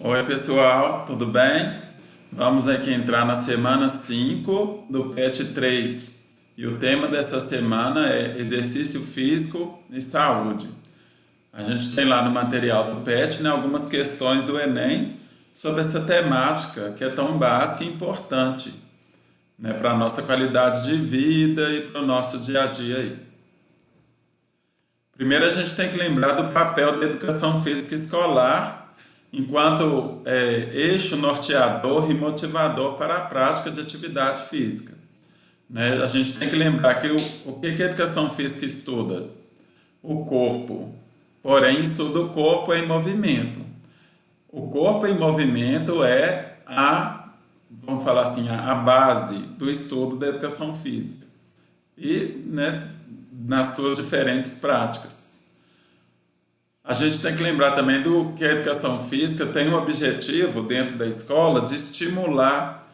Oi, pessoal, tudo bem? Vamos aqui entrar na semana 5 do PET 3. E o tema dessa semana é exercício físico e saúde. A gente tem lá no material do PET, né, algumas questões do Enem sobre essa temática que é tão básica e importante, né, para a nossa qualidade de vida e para o nosso dia a dia aí. Primeiro, a gente tem que lembrar do papel da educação física escolar enquanto eixo norteador e motivador para a prática de atividade física, né? A gente tem que lembrar que o que a educação física estuda? O corpo. Porém, estuda o corpo em movimento. O corpo em movimento é vamos falar assim, a base do estudo da educação física. E, né, nas suas diferentes práticas. A gente tem que lembrar também do que a educação física tem o objetivo dentro da escola de estimular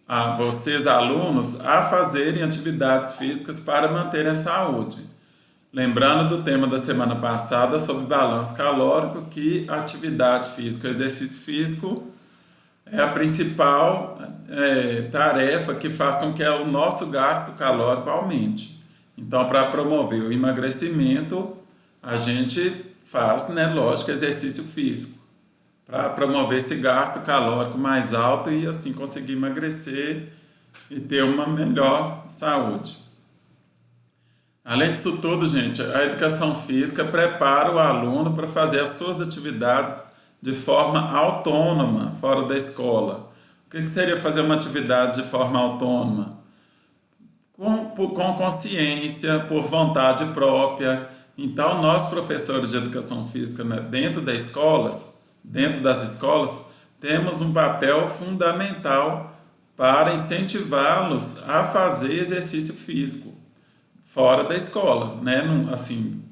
a vocês alunos a fazerem atividades físicas para manterem a saúde. Lembrando do tema da semana passada sobre balanço calórico, que a atividade física, o exercício físico é a principal tarefa que faz com que o nosso gasto calórico aumente. Então, para promover o emagrecimento, a gente faz, né, lógico, exercício físico, para promover esse gasto calórico mais alto e assim conseguir emagrecer e ter uma melhor saúde. Além disso tudo, gente, a educação física prepara o aluno para fazer as suas atividades de forma autônoma, fora da escola. O que seria fazer uma atividade de forma autônoma? Com consciência, por vontade própria. Então, nós, professores de educação física, né, dentro das escolas, temos um papel fundamental para incentivá-los a fazer exercício físico fora da escola, né? Assim,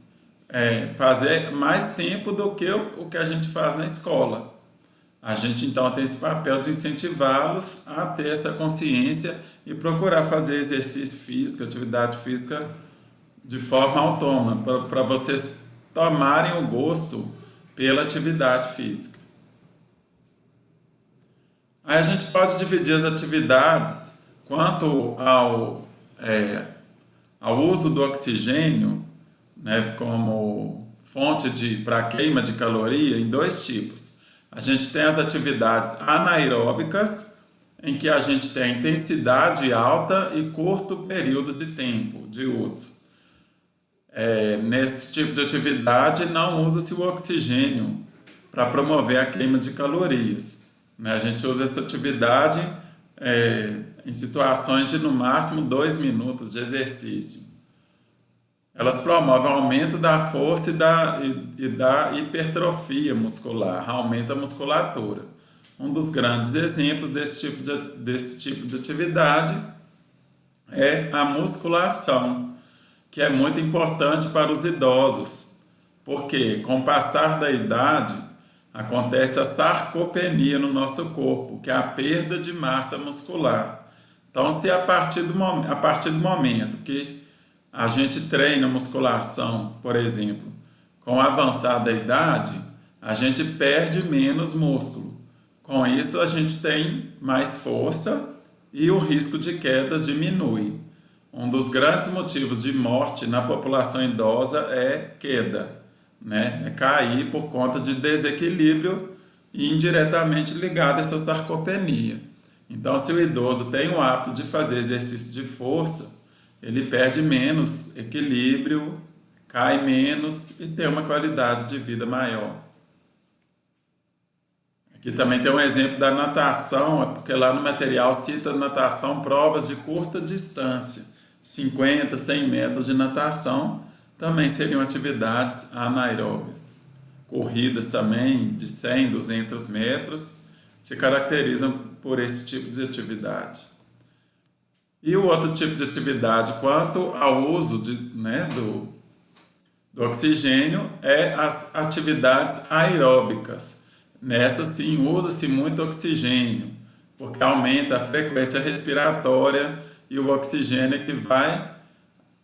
fazer mais tempo do que o que a gente faz na escola. A gente então tem esse papel de incentivá-los a ter essa consciência e procurar fazer exercício físico, atividade física de forma autônoma, para vocês tomarem o gosto pela atividade física. Aí a gente pode dividir as atividades quanto ao uso do oxigênio, né, como fonte para queima de caloria em dois tipos. A gente tem as atividades anaeróbicas, em que a gente tem intensidade alta e curto período de tempo de uso. Nesse tipo de atividade não usa-se o oxigênio para promover a queima de calorias, né? A gente usa essa atividade em situações de no máximo 2 minutos de exercício. Elas promovem o aumento da força e da hipertrofia muscular, aumenta a musculatura. Um dos grandes exemplos desse tipo de atividade é a musculação, que é muito importante para os idosos, porque com o passar da idade acontece a sarcopenia no nosso corpo, que é a perda de massa muscular. Então, se a partir do momento que a gente treina musculação, por exemplo, com a avançada idade, a gente perde menos músculo. Com isso, a gente tem mais força e o risco de quedas diminui. Um dos grandes motivos de morte na população idosa é queda, né? É cair por conta de desequilíbrio e indiretamente ligado a essa sarcopenia. Então, se o idoso tem o hábito de fazer exercício de força, ele perde menos equilíbrio, cai menos e tem uma qualidade de vida maior. Aqui também tem um exemplo da natação, porque lá no material cita natação, provas de curta distância, 50, 100 metros de natação, também seriam atividades anaeróbias. Corridas também de 100, 200 metros se caracterizam por esse tipo de atividade. E o outro tipo de atividade, quanto ao uso do oxigênio, é as atividades aeróbicas. Nessas sim usa-se muito oxigênio, porque aumenta a frequência respiratória e o oxigênio é que vai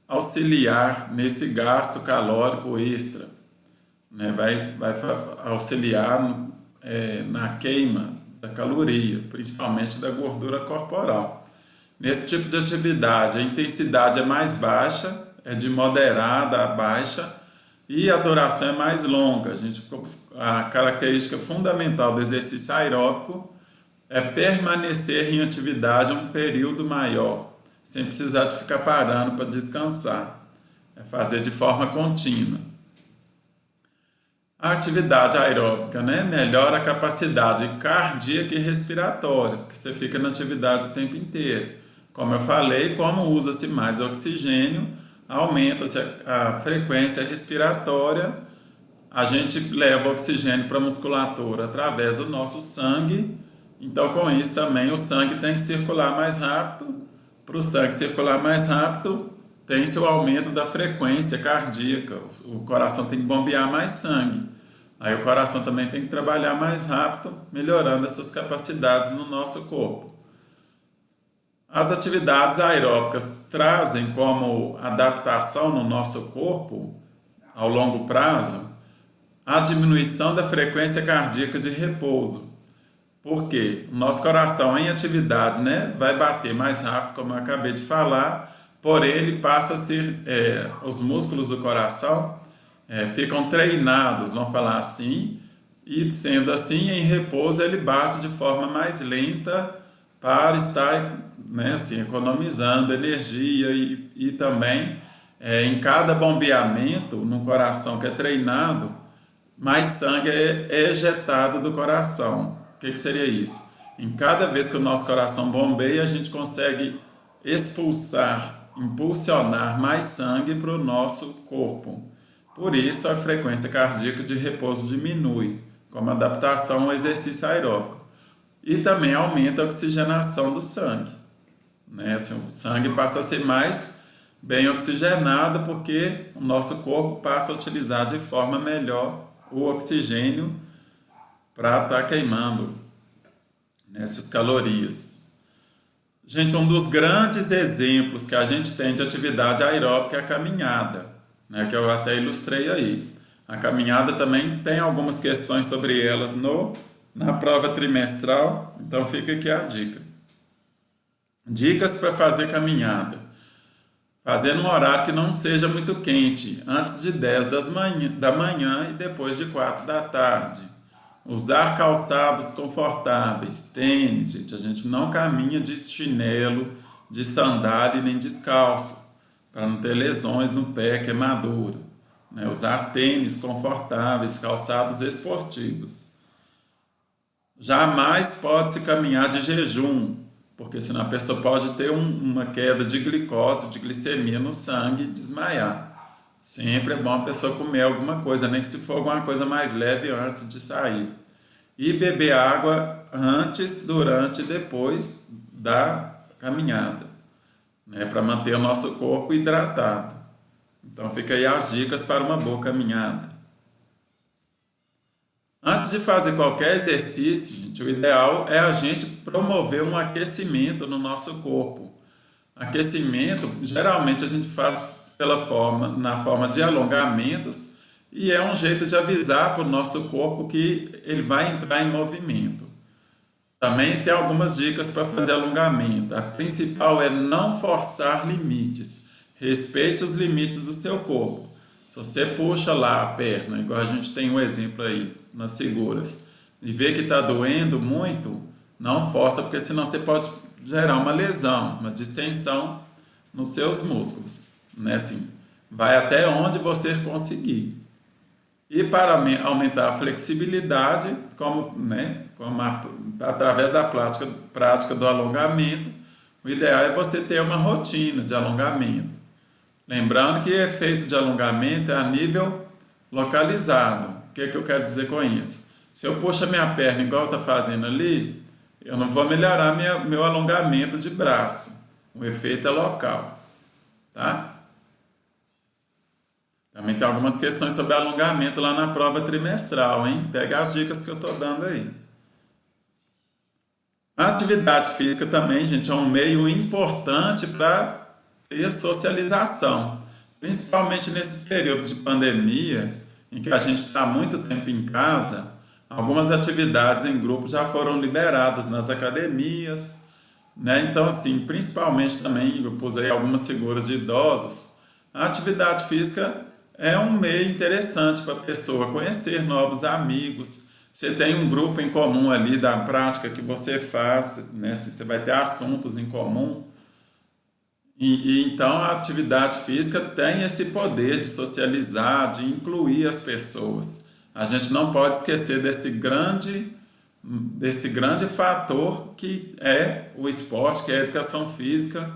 auxiliar nesse gasto calórico extra, né? Vai auxiliar na queima da caloria, principalmente da gordura corporal. Nesse tipo de atividade, a intensidade é mais baixa, é de moderada a baixa, e a duração é mais longa. A característica fundamental do exercício aeróbico é permanecer em atividade um período maior, sem precisar de ficar parando para descansar. É fazer de forma contínua. A atividade aeróbica, né, melhora a capacidade cardíaca e respiratória, porque você fica na atividade o tempo inteiro. Como eu falei, como usa-se mais oxigênio, aumenta-se a frequência respiratória, a gente leva oxigênio para a musculatura através do nosso sangue, então com isso também o sangue tem que circular mais rápido. Para o sangue circular mais rápido, tem-se o aumento da frequência cardíaca, o coração tem que bombear mais sangue. Aí o coração também tem que trabalhar mais rápido, melhorando essas capacidades no nosso corpo. As atividades aeróbicas trazem como adaptação no nosso corpo, ao longo prazo, a diminuição da frequência cardíaca de repouso. Por quê? O nosso coração em atividade, né, vai bater mais rápido, como eu acabei de falar, porém ele passa a ser, os músculos do coração ficam treinados, vamos falar assim, e sendo assim, em repouso ele bate de forma mais lenta para estar, né, assim, economizando energia e também em cada bombeamento no coração que é treinado, mais sangue é ejetado do coração. O que seria isso? Em cada vez que o nosso coração bombeia, a gente consegue expulsar, impulsionar mais sangue para o nosso corpo. Por isso, a frequência cardíaca de repouso diminui, como adaptação ao exercício aeróbico. E também aumenta a oxigenação do sangue. Né? Assim, o sangue passa a ser mais bem oxigenado porque o nosso corpo passa a utilizar de forma melhor o oxigênio para estar queimando essas calorias. Gente, um dos grandes exemplos que a gente tem de atividade aeróbica é a caminhada, né, que eu até ilustrei aí. A caminhada também tem algumas questões sobre elas na prova trimestral, então fica aqui a dica. Dicas para fazer caminhada. Fazer num horário que não seja muito quente, antes de 10 da manhã e depois de 4 da tarde. Usar calçados confortáveis, tênis, gente, a gente não caminha de chinelo, de sandália nem descalço, para não ter lesões no pé, queimadura. Né? Usar tênis confortáveis, calçados esportivos. Jamais pode-se caminhar de jejum, porque senão a pessoa pode ter uma queda de glicose, de glicemia no sangue e desmaiar. Sempre é bom a pessoa comer alguma coisa, nem que se for alguma coisa mais leve antes de sair. E beber água antes, durante e depois da caminhada, né, para manter o nosso corpo hidratado. Então fica aí as dicas para uma boa caminhada. Antes de fazer qualquer exercício, gente, o ideal é a gente promover um aquecimento no nosso corpo. Aquecimento, geralmente a gente faz na forma de alongamentos, e é um jeito de avisar para o nosso corpo que ele vai entrar em movimento. Também tem algumas dicas para fazer alongamento. A principal é não forçar limites. Respeite os limites do seu corpo. Se você puxa lá a perna, igual a gente tem um exemplo aí nas seguras, e vê que está doendo muito, não força, porque senão você pode gerar uma lesão, uma distensão nos seus músculos. Né? Assim, vai até onde você conseguir. E para aumentar a flexibilidade, através da prática do alongamento, o ideal é você ter uma rotina de alongamento. Lembrando que o efeito de alongamento é a nível localizado. O que eu quero dizer com isso? Se eu puxo a minha perna igual está fazendo ali, eu não vou melhorar meu alongamento de braço. O efeito é local. Tá? Também tem algumas questões sobre alongamento lá na prova trimestral, hein? Pega as dicas que eu estou dando aí. A atividade física também, gente, é um meio importante para ter socialização. Principalmente nesses períodos de pandemia, em que a gente está muito tempo em casa, Algumas atividades em grupo já foram liberadas nas academias, né? Então, assim, principalmente também, eu pus aí algumas figuras de idosos. A atividade física é um meio interessante para a pessoa conhecer novos amigos. Você tem um grupo em comum ali da prática que você faz, né? Você vai ter assuntos em comum. Então a atividade física tem esse poder de socializar, de incluir as pessoas. A gente não pode esquecer desse grande fator que é o esporte, que é a educação física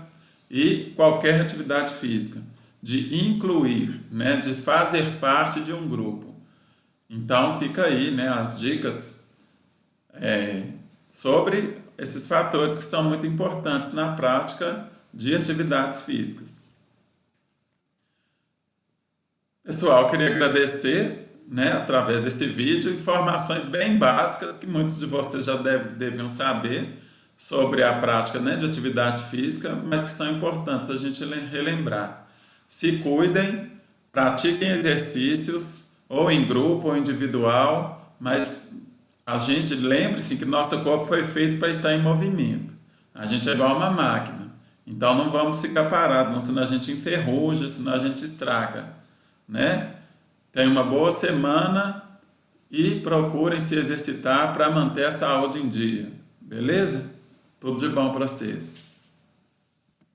e qualquer atividade física, de incluir, né, de fazer parte de um grupo. Então fica aí, né, as dicas sobre esses fatores que são muito importantes na prática de atividades físicas. Pessoal, queria agradecer, né, através desse vídeo, informações bem básicas que muitos de vocês já deviam saber sobre a prática, né, de atividade física, mas que são importantes a gente relembrar. Se cuidem, pratiquem exercícios, ou em grupo ou individual, mas a gente lembre-se que nosso corpo foi feito para estar em movimento. A gente é igual uma máquina. Então não vamos ficar parados, não, senão a gente enferruja, senão a gente estraga, né? Tenham uma boa semana e procurem se exercitar para manter a saúde em dia. Beleza? Tudo de bom para vocês.